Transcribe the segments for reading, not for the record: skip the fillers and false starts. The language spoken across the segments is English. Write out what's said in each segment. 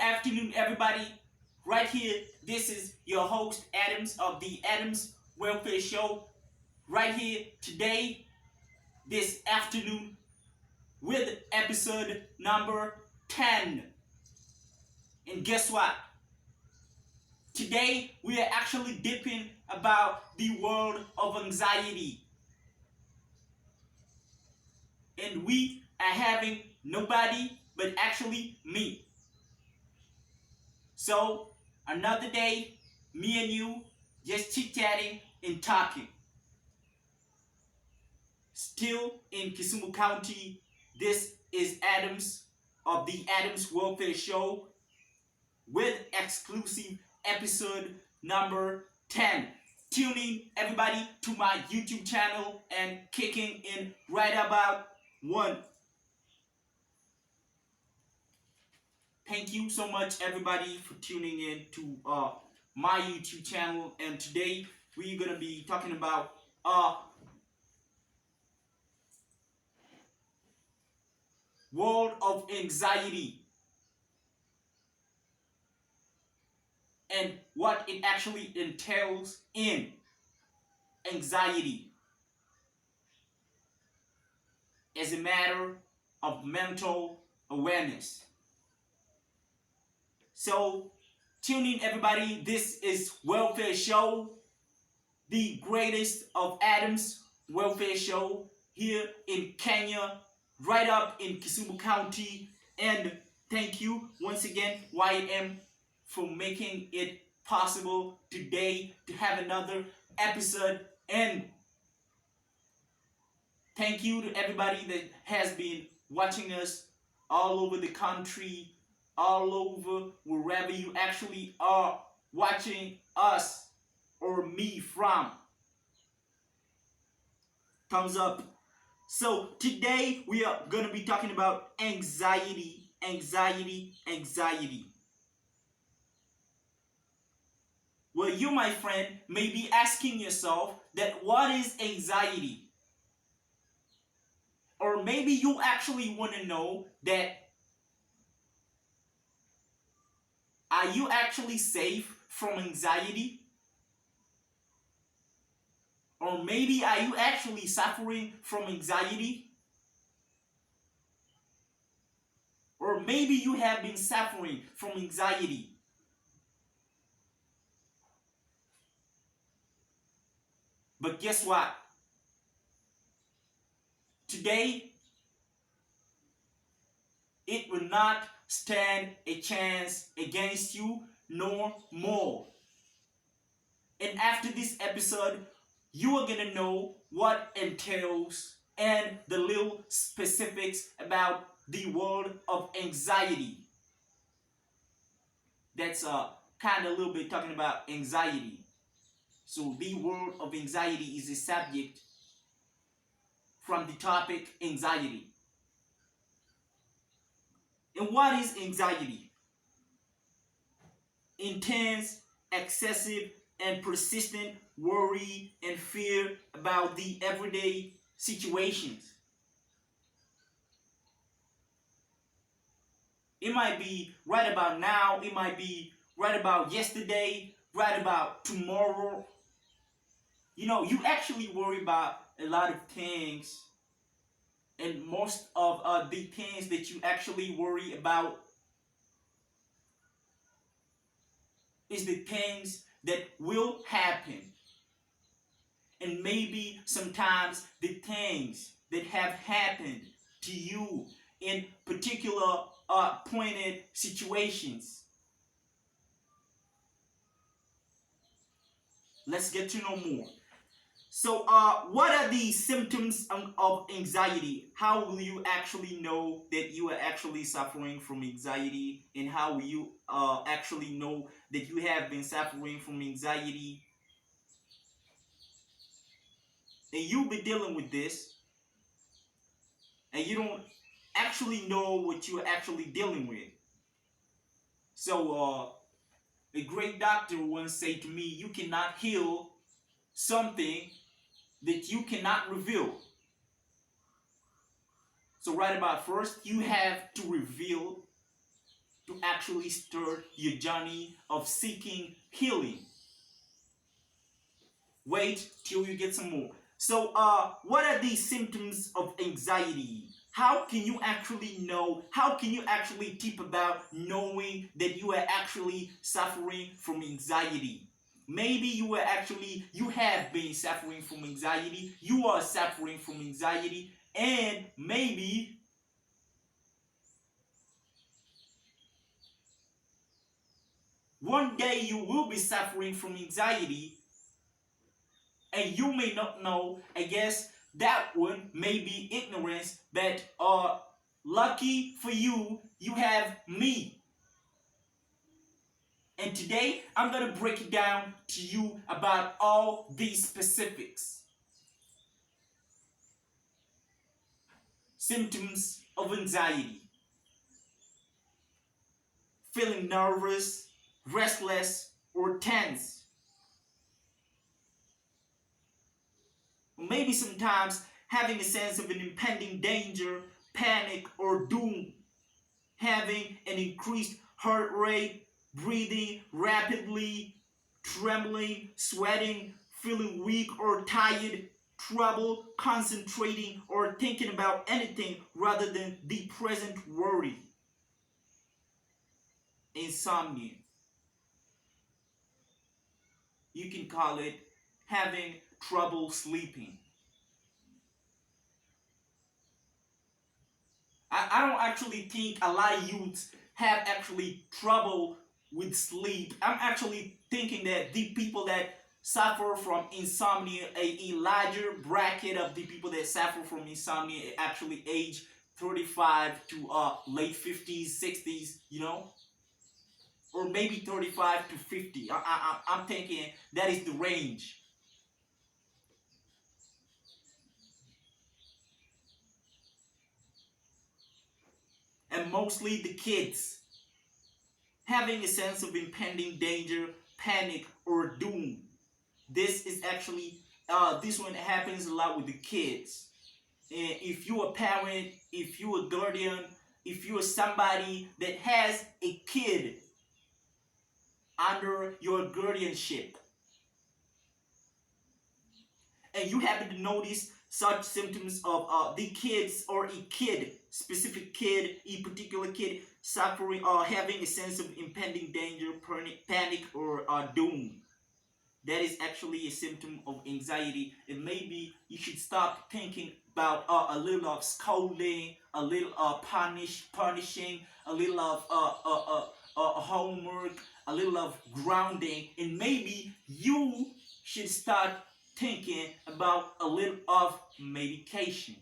afternoon, everybody. Right here, this is your host, Adams, of the Adams Welfare Show. Right here today, this afternoon, with episode number 10. And guess what? Today, we are actually dipping about the world of anxiety. And we are having nobody but actually me. So, another day, me and you just chit-chatting and talking. Still in Kisumu County, this is Adams of the Adams Welfare Show with exclusive episode number 10. Tuning everybody to my YouTube channel and kicking in right about 1. Thank you so much, everybody, for tuning in to my YouTube channel. And today we're gonna be talking about world of anxiety and what it actually entails in anxiety as a matter of mental awareness. So, tune in, everybody. This is Welfare Show, the greatest of Adams Welfare Show here in Kenya, right up in Kisumu County. And thank you once again, YM, for making it possible today to have another episode. And thank you to everybody that has been watching us all over the country, all over wherever you actually are watching us or me from. Thumbs up. So today we are going to be talking about anxiety. Well, you, my friend, may be asking yourself that what is anxiety? Or maybe you actually want to know that are you actually safe from anxiety? Or maybe are you actually suffering from anxiety? Or maybe you have been suffering from anxiety. But guess what? Today, it will not stand a chance against you nor more. And after this episode, you are gonna know what entails and the little specifics about the world of anxiety. That's kind of a little bit talking about anxiety. So the world of anxiety is a subject from the topic anxiety. And what is anxiety? Intense, excessive, and persistent worry and fear about the everyday situations. It might be right about now, it might be right about yesterday, right about tomorrow. You know, you actually worry about a lot of things, and most of the things that you actually worry about is the things that will happen. And maybe sometimes the things that have happened to you in particular pointed situations. Let's get to know more. So, what are the symptoms of anxiety? How will you actually know that you are actually suffering from anxiety? And how will you actually know that you have been suffering from anxiety? And you'll be dealing with this, and you don't actually know what you're actually dealing with. So, a great doctor once said to me, you cannot heal something that you cannot reveal. So right about first, you have to reveal to actually start your journey of seeking healing. Wait till you get some more. So, what are these symptoms of anxiety? How can you actually know? How can you actually tip about knowing that you are actually suffering from anxiety? Maybe you have been suffering from anxiety. You are suffering from anxiety, and maybe one day you will be suffering from anxiety and you may not know. I guess that one may be ignorance, but lucky for you, you have me. And today I'm gonna break it down to you about all these specifics. Symptoms of anxiety: feeling nervous, restless, or tense. Maybe sometimes having a sense of an impending danger, panic, or doom. Having an increased heart rate, breathing rapidly, trembling, sweating, feeling weak or tired, trouble concentrating or thinking about anything rather than the present worry. Insomnia. You can call it having trouble sleeping. I don't actually think a lot of youths have actually trouble with sleep. I'm actually thinking that the people that suffer from insomnia, a larger bracket of the people that suffer from insomnia actually age 35 to late 50s, 60s, or maybe 35 to 50. I'm thinking that is the range. And mostly the kids having a sense of impending danger, panic, or doom. This is actually this one happens a lot with the kids. And if you're a parent, if you're a guardian, if you're somebody that has a kid under your guardianship, and you happen to notice such symptoms of the kids or a kid, specific kid, a particular kid suffering or having a sense of impending danger, panic, or doom, that is actually a symptom of anxiety. And maybe you should stop thinking about a little of scolding, a little punishing, a little of homework, a little of grounding, and maybe you should start thinking about a little of medication.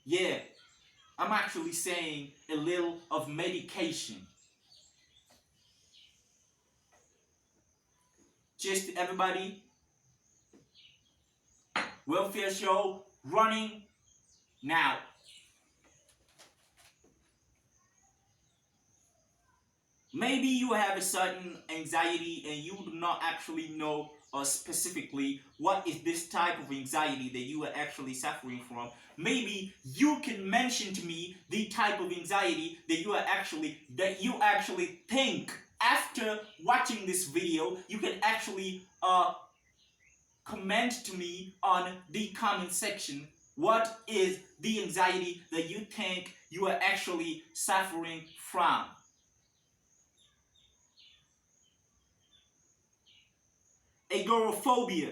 Yeah, I'm actually saying a little of medication. Cheers to everybody. Welfare show running now. Maybe you have a certain anxiety and you do not actually know specifically what is this type of anxiety that you are actually suffering from. Maybe you can mention to me the type of anxiety that you actually think after watching this video. You can actually comment to me on the comment section what is the anxiety that you think you are actually suffering from. Agoraphobia,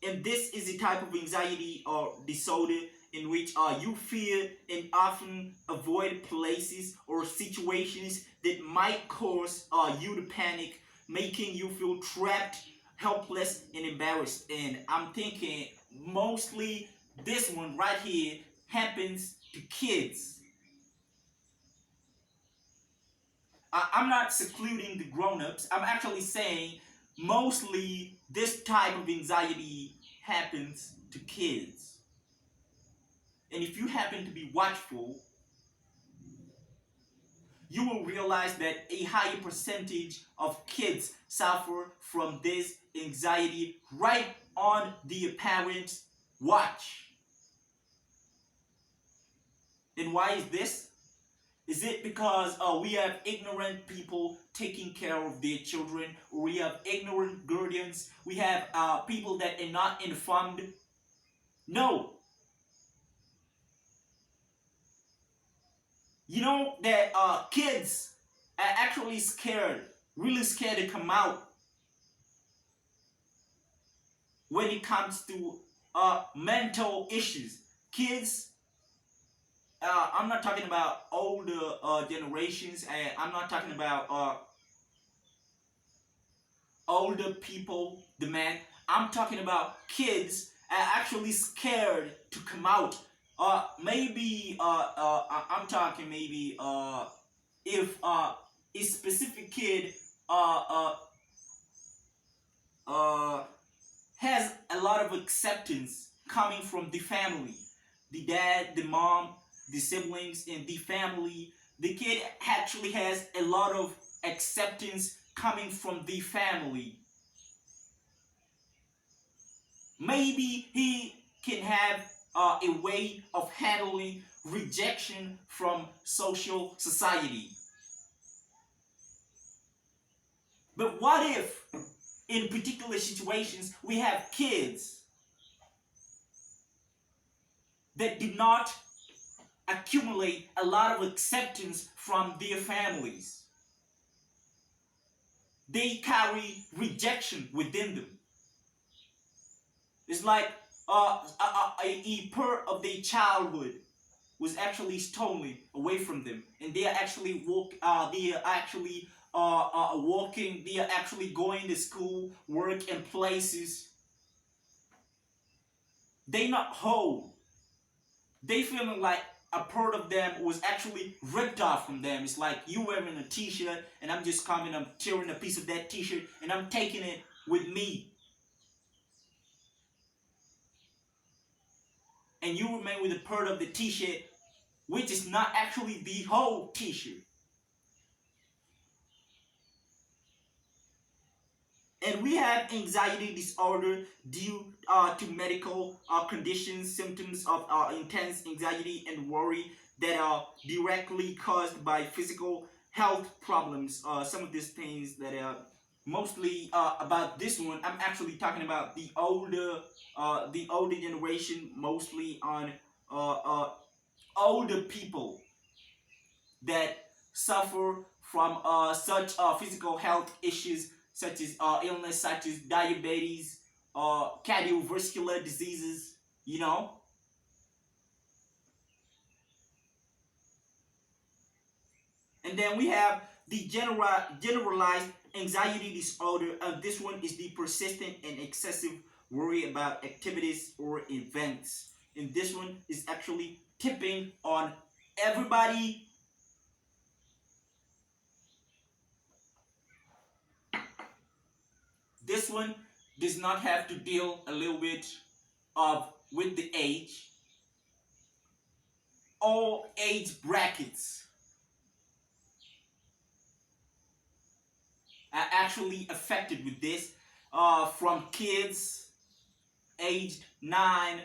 and this is a type of anxiety or disorder in which you fear and often avoid places or situations that might cause you to panic, making you feel trapped, helpless, and embarrassed. And I'm thinking mostly this one right here happens to kids. I'm not secluding the grown-ups. I'm actually saying mostly this type of anxiety happens to kids. And if you happen to be watchful, you will realize that a higher percentage of kids suffer from this anxiety right on the parents' watch. And why is this? Is it because we have ignorant people taking care of their children, or we have ignorant guardians? We have people that are not informed? No. You know that kids are actually scared, really scared to come out when it comes to mental issues. Kids, I'm not talking about older generations, and I'm not talking about older people, the man. I'm talking about kids are actually scared to come out. Maybe I'm talking maybe if a specific kid uh, uh, uh, has a lot of acceptance coming from the family, the dad, the mom, the siblings, and the family. The kid actually has a lot of acceptance coming from the family. Maybe he can have a way of handling rejection from social society. But what if, in particular situations, we have kids that did not accumulate a lot of acceptance from their families? They carry rejection within them. It's like a part of their childhood was actually stolen away from them, and they are actually walking. They are actually going to school, work, and places. They not whole. They feeling like a part of them was actually ripped off from them. It's like you wearing a t-shirt, and I'm just coming, I'm tearing a piece of that t-shirt, and I'm taking it with me. And you remain with a part of the t-shirt, which is not actually the whole t-shirt. And we have anxiety disorder due to medical conditions, symptoms of intense anxiety and worry that are directly caused by physical health problems. Some of these things that are mostly about this one. I'm actually talking about the older generation, mostly on uh, uh, older people that suffer from such physical health issues such as illness such as diabetes, cardiovascular diseases, you know. And then we have the generalized anxiety disorder. This one is the persistent and excessive worry about activities or events. And this one is actually tipping on everybody. This one does not have to deal a little bit of with the age. All age brackets are actually affected with this, from kids aged 9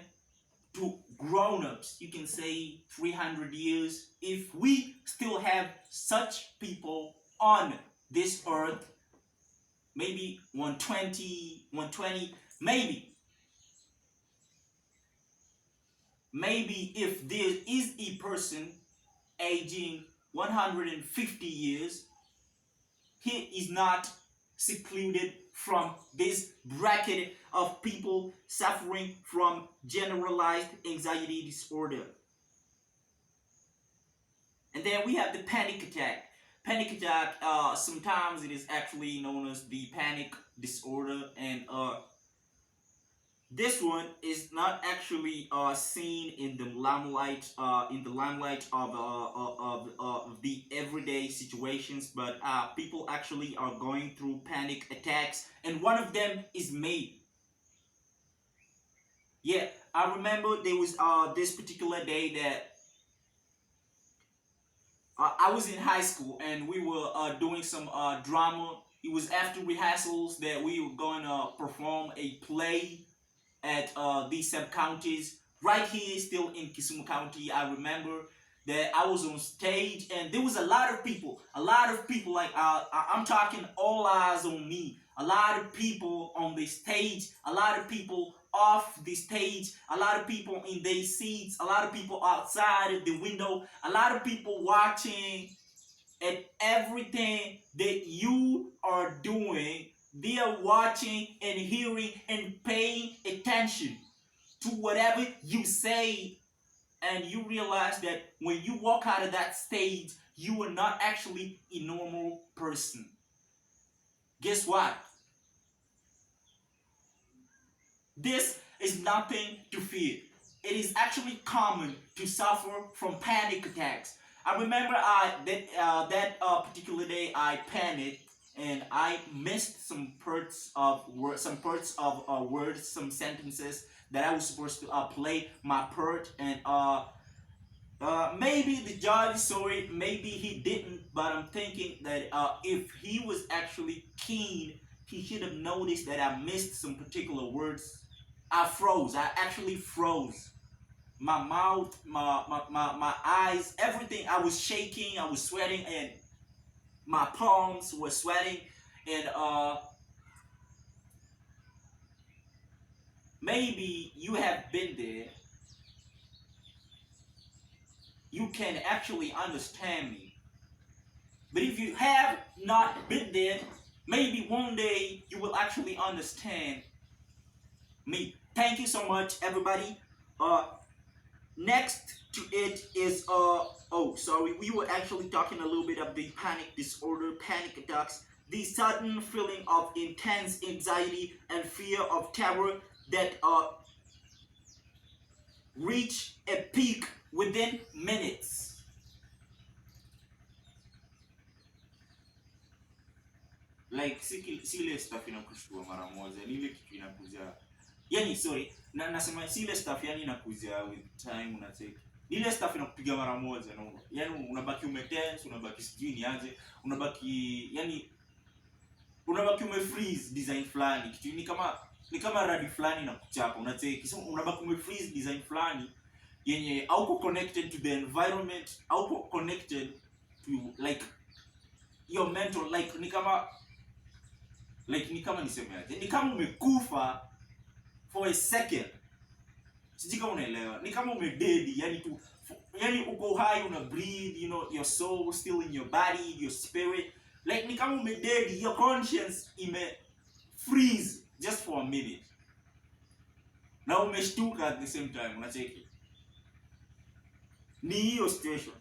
to grown-ups. You can say 300 years. If we still have such people on this earth, maybe 120, maybe if there is a person aging 150 years, he is not secluded from this bracket of people suffering from generalized anxiety disorder. And then we have the panic attack. Panic attack, sometimes it is actually known as the panic disorder, and this one is not actually seen in the limelight, of the everyday situations, but people actually are going through panic attacks, and one of them is me. Yeah, I remember there was this particular day that I was in high school, and we were doing some drama. It was after rehearsals that we were going to perform a play at these sub counties right here, still in Kisumu County. I remember, that I was on stage and there was a lot of people like I'm talking all eyes on me. A lot of people on the stage, a lot of people off the stage, a lot of people in their seats, a lot of people outside of the window, a lot of people watching, and everything that you are doing, they are watching and hearing and paying attention to whatever you say. And you realize that when you walk out of that stage, you are not actually a normal person. Guess what? This is nothing to fear. It is actually common to suffer from panic attacks. I remember that particular day I panicked and I missed some parts of words, some sentences that I was supposed to play my part, and maybe the judge saw it, maybe he didn't, but I'm thinking that if he was actually keen, he should have noticed that I missed some particular words. I froze. I actually froze. My mouth, my eyes, everything. I was shaking, I was sweating, and my palms were sweating. And maybe you have been there. You can actually understand me. But if you have not been there, maybe one day you will actually understand me. Thank you so much, everybody. Next to it is oh sorry, we were actually talking a little bit of the panic disorder, panic attacks, the sudden feeling of intense anxiety and fear of terror that reach a peak within minutes. Like si ile stuff inakushtua mara moja, ni ile kitu inakuja. Yani sorry, nasema si ile stuff yani inakuja with time unatake. Ni ile stuff inakupiga mara moja no. Yani unabaki umetense, unabaki sijui ni aje, unabaki umefreeze design fulani. Kitu ni kama radi fulani inakuchapa, unatake. So unabaki umefreeze design fulani yenye hauko connected to the environment, hauko connected to like your mental, like ni kama niseme aje, ni kama umekufa for a second. Sijui kama unaelewa. Ni kama umededi, yani tu, yani uko high, una breathe, you know, your soul still in your body, your spirit. Like ni kama umededi, your conscience ime freeze just for a minute. Na umeshtuka at the same time, unacheki. Ni hiyo situation.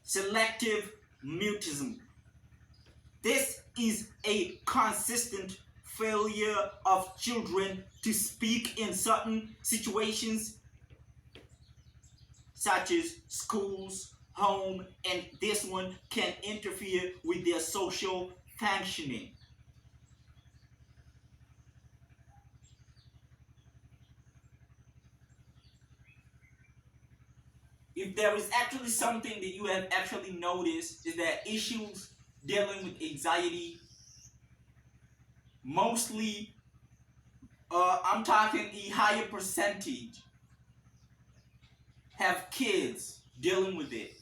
Selective mutism. This is a consistent failure of children to speak in certain situations, such as schools, home, and this one can interfere with their social functioning. If there is actually something that you have actually noticed, is that issues dealing with anxiety, mostly, I'm talking a higher percentage, have kids dealing with it.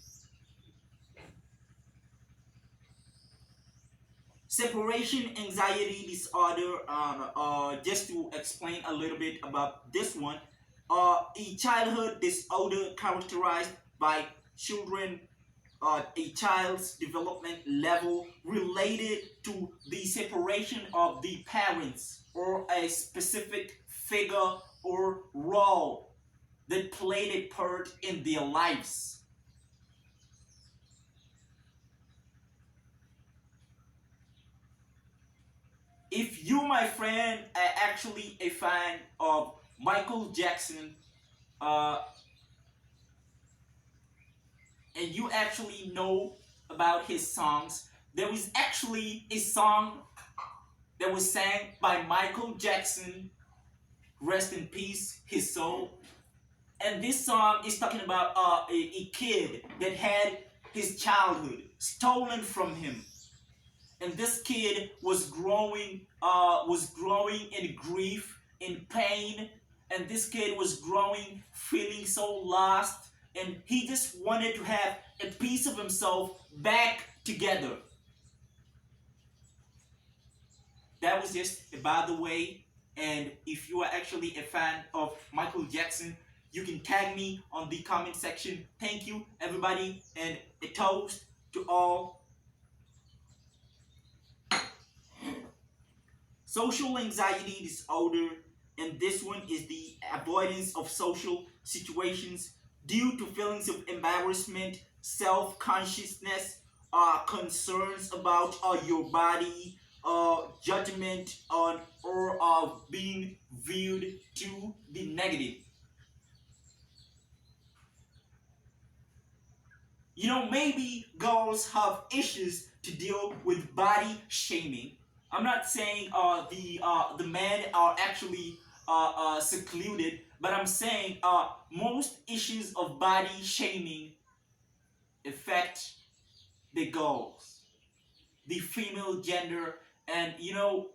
Separation anxiety disorder, just to explain a little bit about this one, a childhood disorder characterized by children, a child's development level related to the separation of the parents or a specific figure or role that played a part in their lives. If you, my friend, are actually a fan of Michael Jackson, and you actually know about his songs, there was actually a song that was sang by Michael Jackson, rest in peace, his soul. And this song is talking about a kid that had his childhood, stolen from him. And this kid was growing in grief, in pain, and this kid was growing feeling so lost, and he just wanted to have a piece of himself back together. That was just by the way. And if you are actually a fan of Michael Jackson, you can tag me on the comment section. Thank you, everybody, and a toast to all. Social anxiety disorder, and this one is the avoidance of social situations due to feelings of embarrassment, self-consciousness, concerns about your body, judgment on or being viewed to the negative. You know, maybe girls have issues to deal with body shaming. I'm not saying the men are actually secluded, but I'm saying most issues of body shaming affect the girls, the female gender, and you know,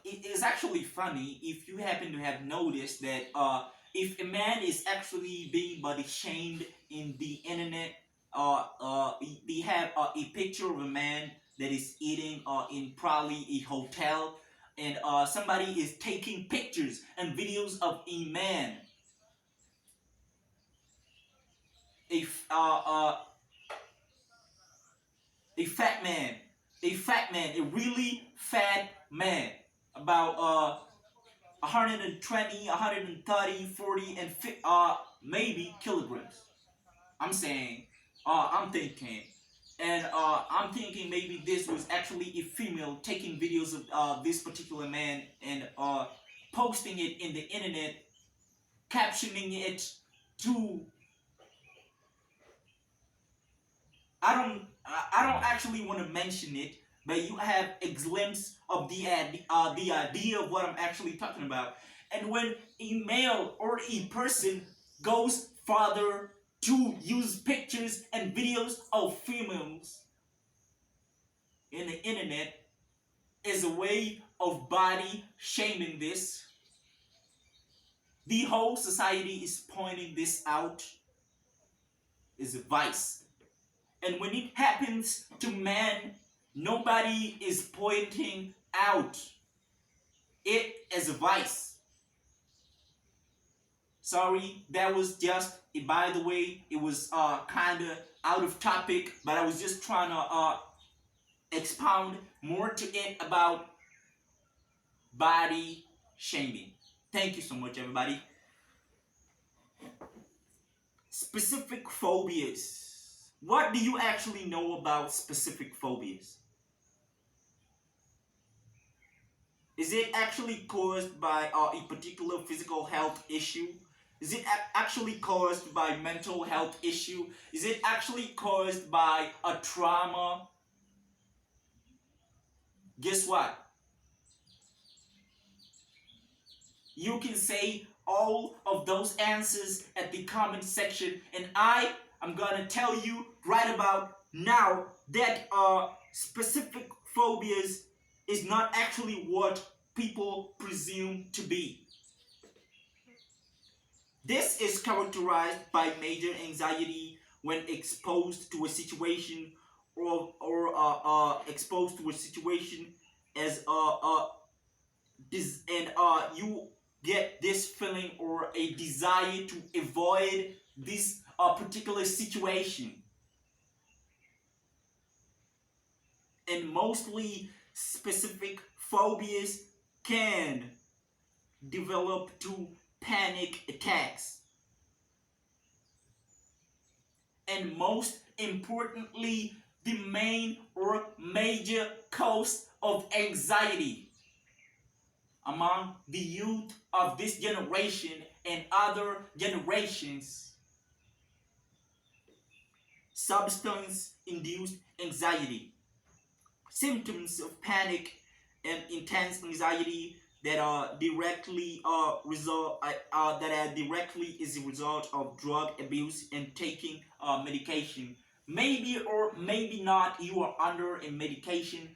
it is actually funny if you happen to have noticed that if a man is actually being body shamed in the internet, they have a picture of a man that is eating in probably a hotel, and somebody is taking pictures and videos of a man, a a fat man, a really fat man, about 120, 130, 40, and maybe kilograms. I'm saying, I'm thinking, and I'm thinking maybe this was actually a female taking videos of this particular man and posting it in the internet, captioning it to. I don't actually want to mention it, but you have a glimpse of the idea of what I'm actually talking about. And when a male or a person goes farther to use pictures and videos of females in the internet as a way of body shaming this, the whole society is pointing this out as a vice. And when it happens to men, nobody is pointing out it as a vice. Sorry, that was just by the way. It was kind of out of topic, but I was just trying to expound more to it about body shaming. Thank you so much, everybody. Specific phobias. What do you actually know about specific phobias? Is it actually caused by a particular physical health issue? Is it actually caused by mental health issue? Is it actually caused by a trauma? Guess what? You can say all of those answers at the comment section, and I am gonna tell you right about now that specific phobias is not actually what people presume to be. This is characterized by major anxiety when exposed to a situation or exposed to a situation as and you get this feeling or a desire to avoid this particular situation. And mostly specific phobias can develop to panic attacks. And most importantly, the main or major cause of anxiety among the youth of this generation and other generations: substance-induced anxiety. Symptoms of panic and intense anxiety that are directly directly is a result of drug abuse and taking medication. Maybe or maybe not you are under a medication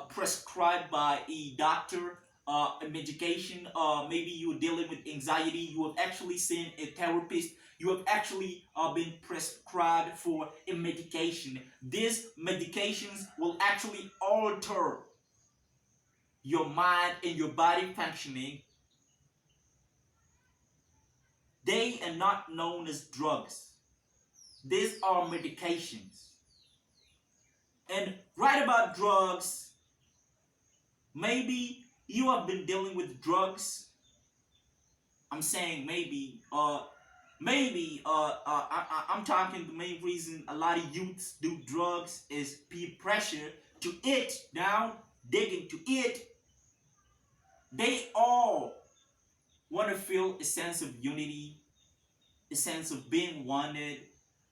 prescribed by a doctor, a medication. Maybe you're dealing with anxiety. You have actually seen a therapist. You have actually been prescribed for a medication. These medications will actually alter your mind and your body functioning. They are not known as drugs. These are medications. And right about drugs, maybe you have been dealing with drugs. I'm saying I'm talking the main reason a lot of youths do drugs is peer pressure to it, down, digging to it. They all want to feel a sense of unity, a sense of being wanted,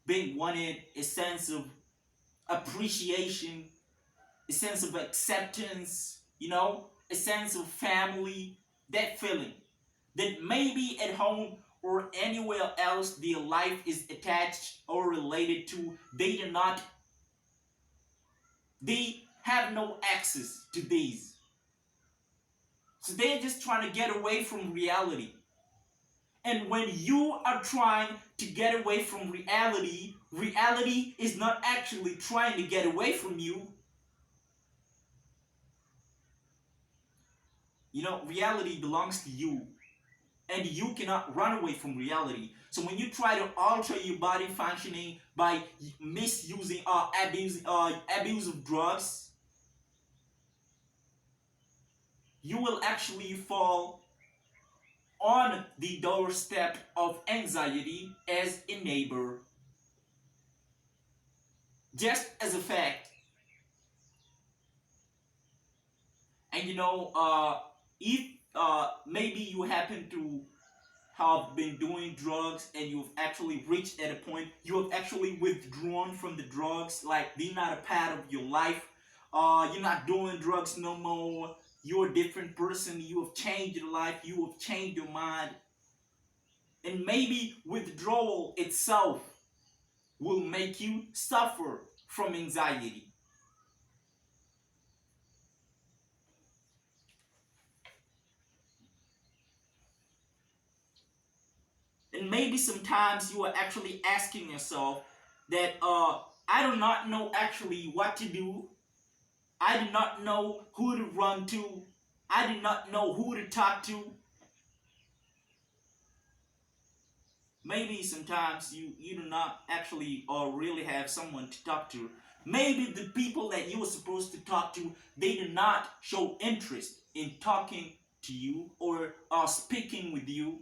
a sense of appreciation, a sense of acceptance, a sense of family, that feeling that maybe at home or anywhere else their life is attached or related to, they have no access to these. So they're just trying to get away from reality. And when you are trying to get away from reality, reality is not actually trying to get away from you. Reality belongs to you, and you cannot run away from reality. So when you try to alter your body functioning by misusing or abuse of drugs, you will actually fall on the doorstep of anxiety as a neighbor. Just as a fact. And if maybe you happen to have been doing drugs and you've actually reached at a point you have actually withdrawn from the drugs, like they're not a part of your life, you're not doing drugs no more, you're a different person, you have changed your life, you have changed your mind, and maybe withdrawal itself will make you suffer from anxiety. And maybe sometimes you are actually asking yourself that I do not know actually what to do. I do not know who to run to. I do not know who to talk to. Maybe sometimes you do not actually or really have someone to talk to. Maybe the people that you were supposed to talk to, they do not show interest in talking to you or speaking with you.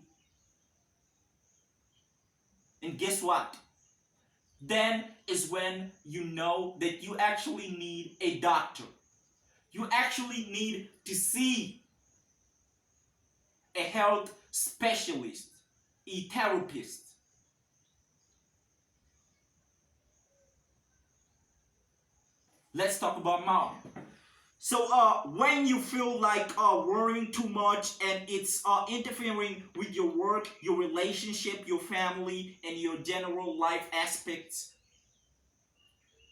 And guess what? Then is when you know that you actually need a doctor. You actually need to see a health specialist, a therapist. Let's talk about mom. So when you feel like worrying too much and it's interfering with your work, your relationship, your family, and your general life aspects,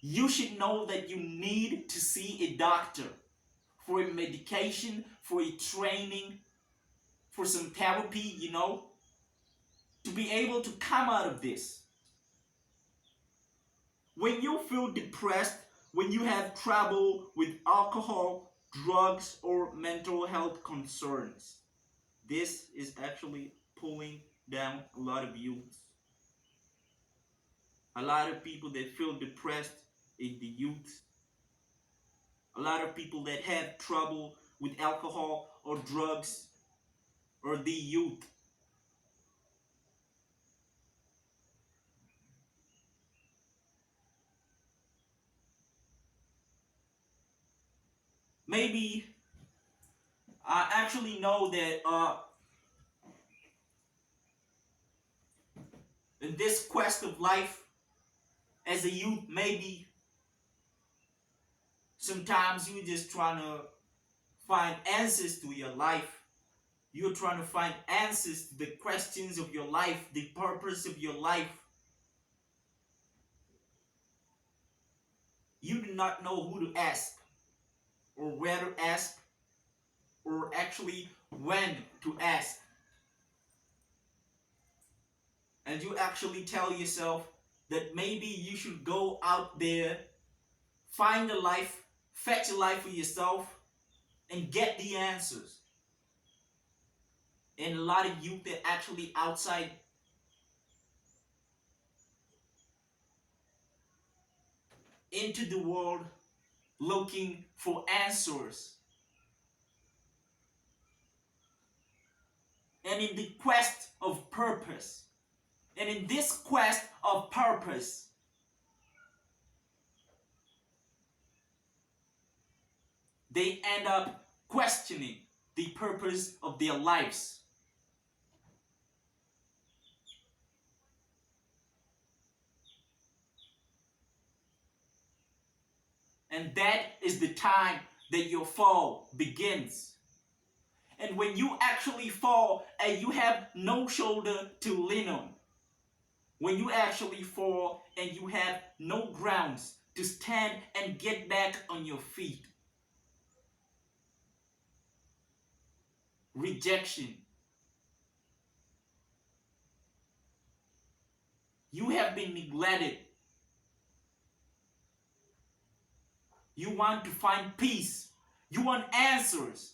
you should know that you need to see a doctor for a medication, for a training, for some therapy, to be able to come out of this. When you feel depressed, when you have trouble with alcohol, drugs, or mental health concerns, this is actually pulling down a lot of youth. A lot of people that feel depressed is the youth. A lot of people that have trouble with alcohol or drugs are the youth. Maybe I actually know that in this quest of life as a youth, maybe sometimes you're just trying to find answers to your life. You're trying to find answers to the questions of your life, the purpose of your life. You do not know who to ask, or where to ask, or actually when to ask. And you actually tell yourself that maybe you should go out there, find a life, fetch a life for yourself, and get the answers. And a lot of youth are actually outside into the world looking for answers. And in the quest of purpose. And in this quest of purpose, they end up questioning the purpose of their lives. And that is the time that your fall begins. And when you actually fall and you have no shoulder to lean on, when you actually fall and you have no grounds to stand and get back on your feet, rejection. You have been neglected. You want to find peace. You want answers.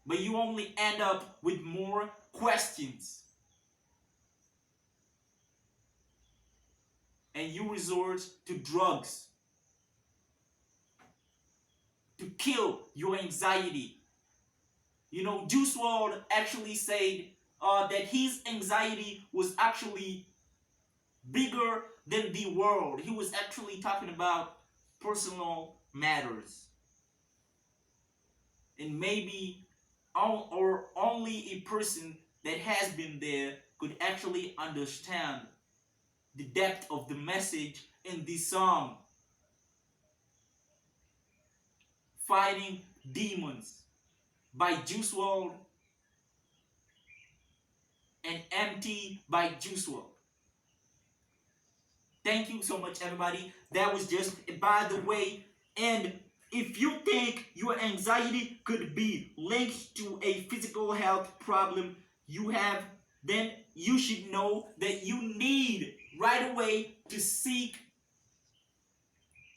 But you only end up with more questions. And you resort to drugs to kill your anxiety. You know, Juice WRLD actually said that his anxiety was actually bigger than the world. He was actually talking about personal matters. And maybe or only a person that has been there could actually understand the depth of the message in this song. Fighting Demons by Juice WRLD and Empty by Juice WRLD. Thank you so much, everybody. That was just by the way. And if you think your anxiety could be linked to a physical health problem you have, then you should know that you need right away to seek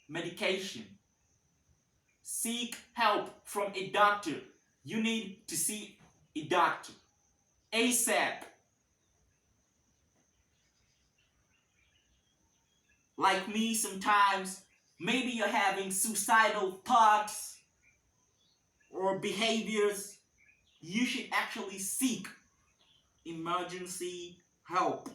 medication. Seek help from a doctor. You need to see a doctor ASAP. Like me, sometimes maybe you're having suicidal thoughts or behaviors. You should actually seek emergency help.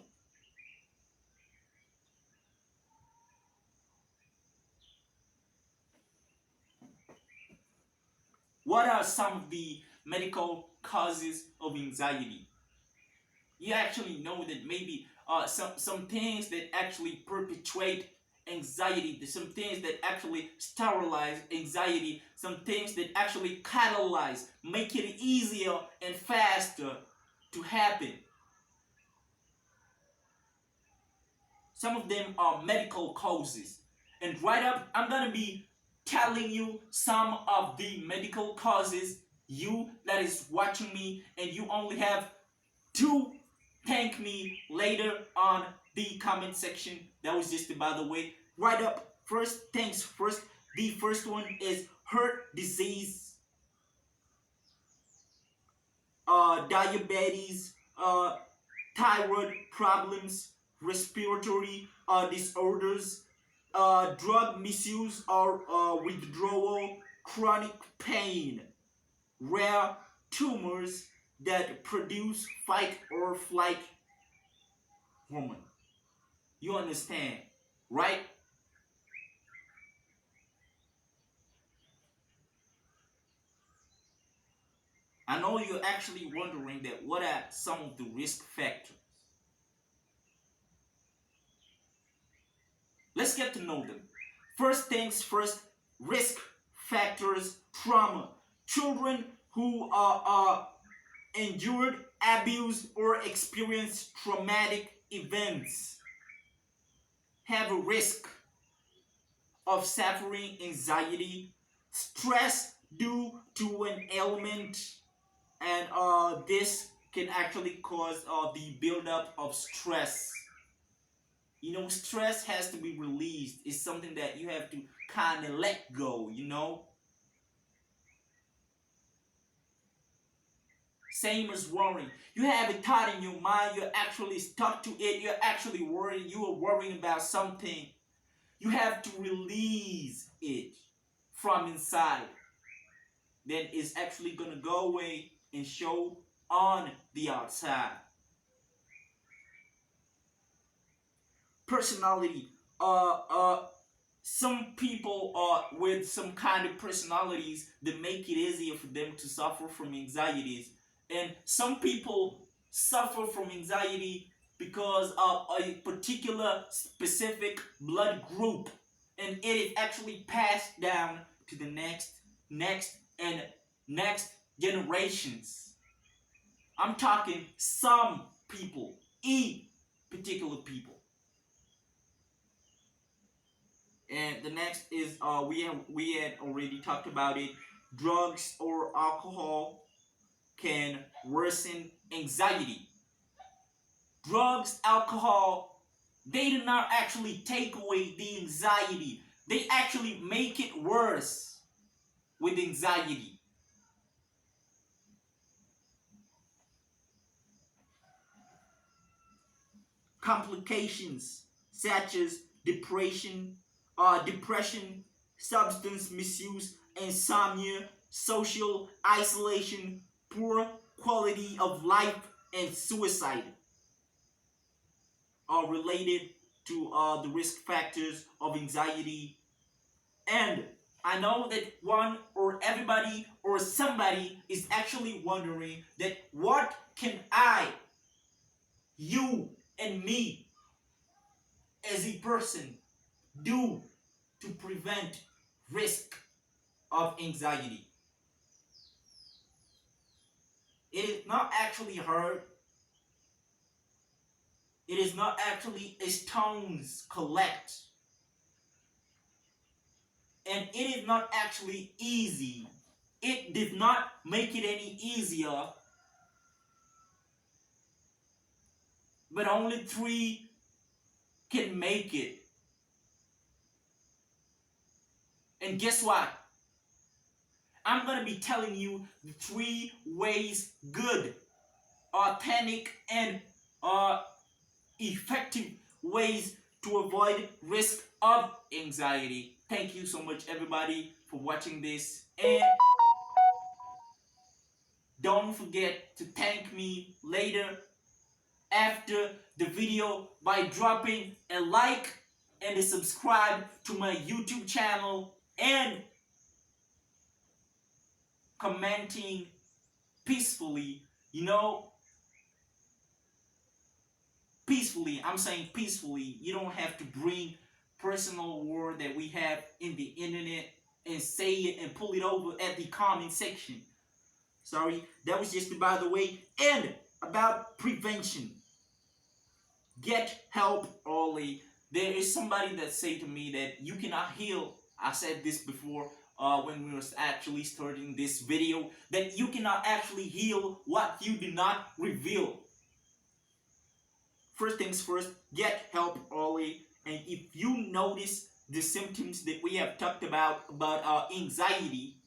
What are some of the medical causes of anxiety? You actually know that maybe some things that actually perpetuate anxiety, some things that actually sterilize anxiety, some things that actually catalyze, make it easier and faster to happen. Some of them are medical causes. And right up, I'm gonna be telling you some of the medical causes. You that is watching me and you only have to thank me later on the comment section. That was just by the way. Right up, first things first. The first one is heart disease, diabetes, thyroid problems, respiratory disorders, drug misuse or withdrawal, chronic pain, rare tumors that produce fight or flight hormone. You understand, right? I know you're actually wondering that what are some of the risk factors. Let's get to know them. First things first, risk factors, trauma. Children who are endured abuse or experience traumatic events. have a risk of suffering anxiety, stress due to an ailment, and this can actually cause the buildup of stress. You know, stress has to be released. It's something that you have to kind of let go, you know? Same as worrying. You have a thought in your mind, you're actually stuck to it, you're actually worried, you are worrying about something. You have to release it from inside. Then it's actually gonna go away and show on the outside. Personality. Some people are with some kind of personalities that make it easier for them to suffer from anxieties, and some people suffer from anxiety because of a particular specific blood group, and it is actually passed down to the and next generations. I'm talking some people, particular people. And the next is we had already talked about it. Drugs or alcohol can worsen anxiety. Drugs, alcohol, they do not actually take away the anxiety. They actually make it worse with anxiety. Complications such as depression, substance misuse, insomnia, social isolation, poor quality of life, and suicide are related to the risk factors of anxiety. And I know that one or everybody or somebody is actually wondering that what can I, you, and me as a person do to prevent risk of anxiety? It is not actually hard. It is not actually a stones collect. And it is not actually easy. It did not make it any easier. But only three can make it. And guess what? I'm going to be telling you the 3 ways good, authentic, and effective ways to avoid risk of anxiety. Thank you so much, everybody, for watching this. And don't forget to thank me later after the video by dropping a like and a subscribe to my YouTube channel and commenting peacefully. You know, peacefully. I'm saying peacefully. You don't have to bring personal word that we have in the internet and say it and pull it over at the comment section. Sorry, that was just by the way. And about prevention. Get help early. There is somebody that say to me that you cannot heal. I said this before when we was actually starting this video, that you cannot actually heal what you do not reveal. First things first, get help early. And if you notice the symptoms that we have talked about anxiety,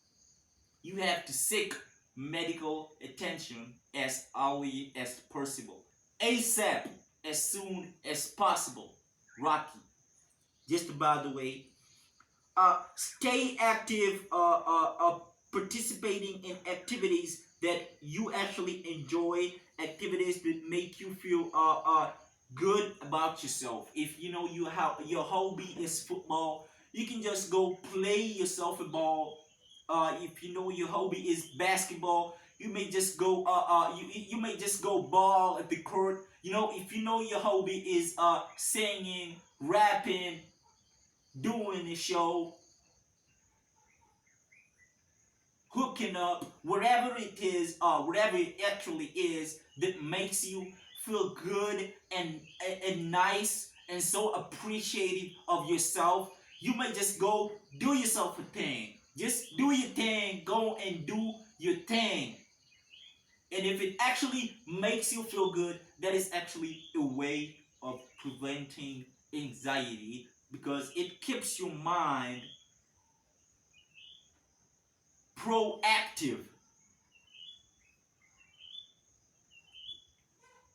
you have to seek medical attention as early as possible. ASAP, as soon as possible. Rocky. Just by the way, stay active, participating in activities that you actually enjoy, activities that make you feel good about yourself. If you know your hobby is football, you can just go play yourself a ball. If you know your hobby is basketball, you may just go you may just go ball at the court. You know, if you know your hobby is singing, rapping, doing a show, hooking up, whatever it is, whatever it actually is that makes you feel good and nice and so appreciative of yourself, you may just go do yourself a thing. Just do your thing. Go and do your thing. And if it actually makes you feel good, that is actually a way of preventing anxiety because it keeps your mind proactive.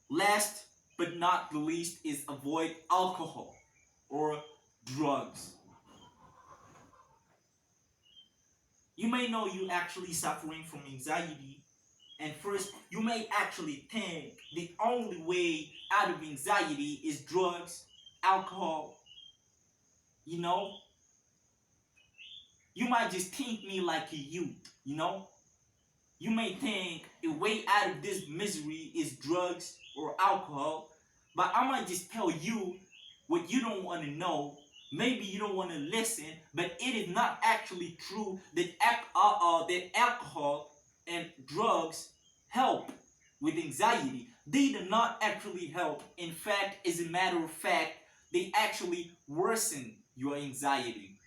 Last but not the least is avoid alcohol or drugs. You may know you actually suffering from anxiety, and first you may actually think the only way out of anxiety is drugs, alcohol. You know, you might just think me like a youth, you know? You may think a way out of this misery is drugs or alcohol, but I might just tell you what you don't want to know. Maybe you don't want to listen, but it is not actually true that, that alcohol and drugs help with anxiety. They do not actually help. In fact, as a matter of fact, they actually worsen your anxiety.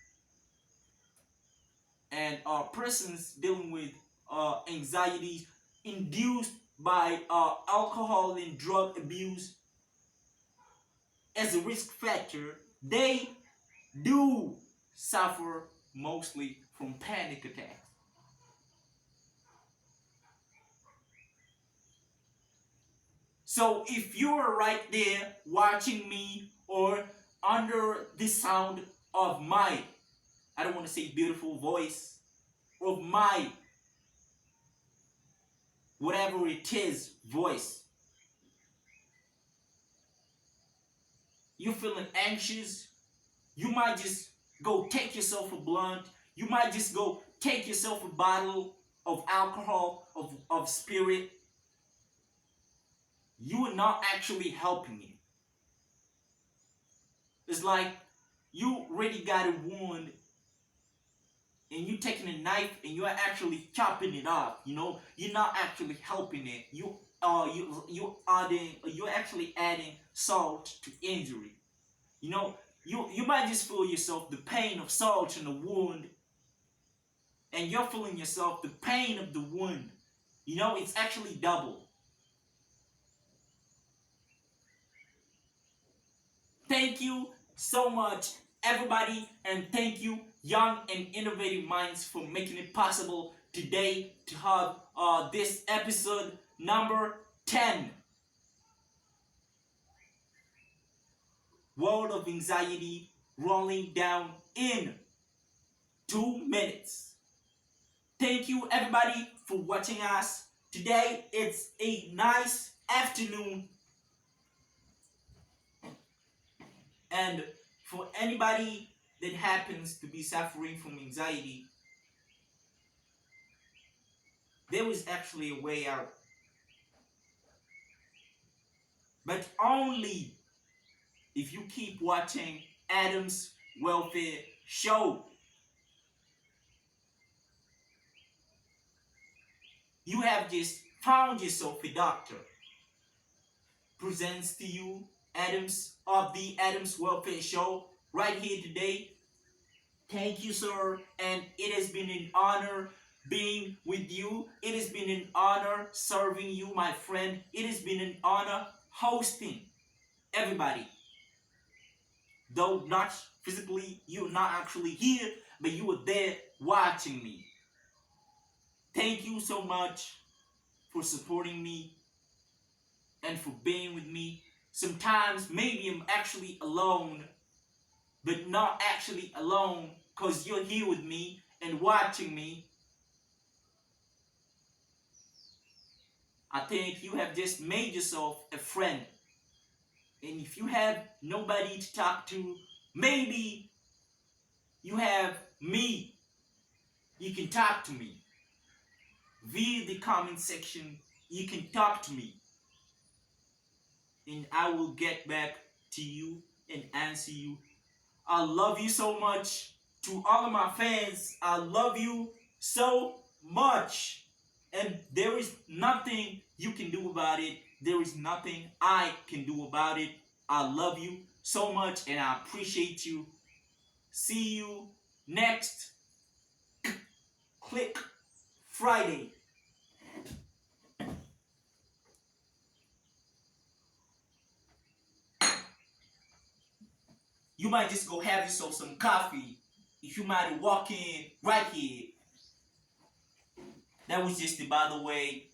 And persons dealing with anxiety induced by alcohol and drug abuse as a risk factor, they do suffer mostly from panic attacks. So if you're right there watching me or under the sound of my, I don't want to say beautiful voice, of my whatever it is voice, you're feeling anxious, you might just go take yourself a blunt, you might just go take yourself a bottle of alcohol, of spirit. You are not actually helping it. It's like you already got a wound and you taking a knife and you're actually chopping it off. You know, you're not actually helping it. You're actually adding salt to injury. You know, you might just feel yourself the pain of salt in the wound, and you're feeling yourself the pain of the wound. You know, it's actually double. Thank you so much, everybody, and thank you, young and innovative minds, for making it possible today to have this episode number 10. World of Anxiety rolling down in 2 minutes. Thank you, everybody, for watching us. Today, it's a nice afternoon. And for anybody that happens to be suffering from anxiety, there is actually a way out. But only if you keep watching Adam's Welfare Show. You have just found yourself a doctor. Presents to you Adams of the Adams Welfare Show right here today. Thank you, sir, and it has been an honor being with you. It has been an honor serving you, my friend. It has been an honor hosting everybody. Though not physically, you're not actually here, but you were there watching me. Thank you so much for supporting me and for being with me. Sometimes maybe I'm actually alone, but not actually alone because you're here with me and watching me. I think you have just made yourself a friend. And if you have nobody to talk to, maybe you have me. You can talk to me. Via the comment section, you can talk to me. And I will get back to you and answer you. I love you so much. To all of my fans, I love you so much. And there is nothing you can do about it. There is nothing I can do about it. I love you so much and I appreciate you. See you next Click Friday. You might just go have yourself some coffee. If you might walk in right here. That was just it, by the way.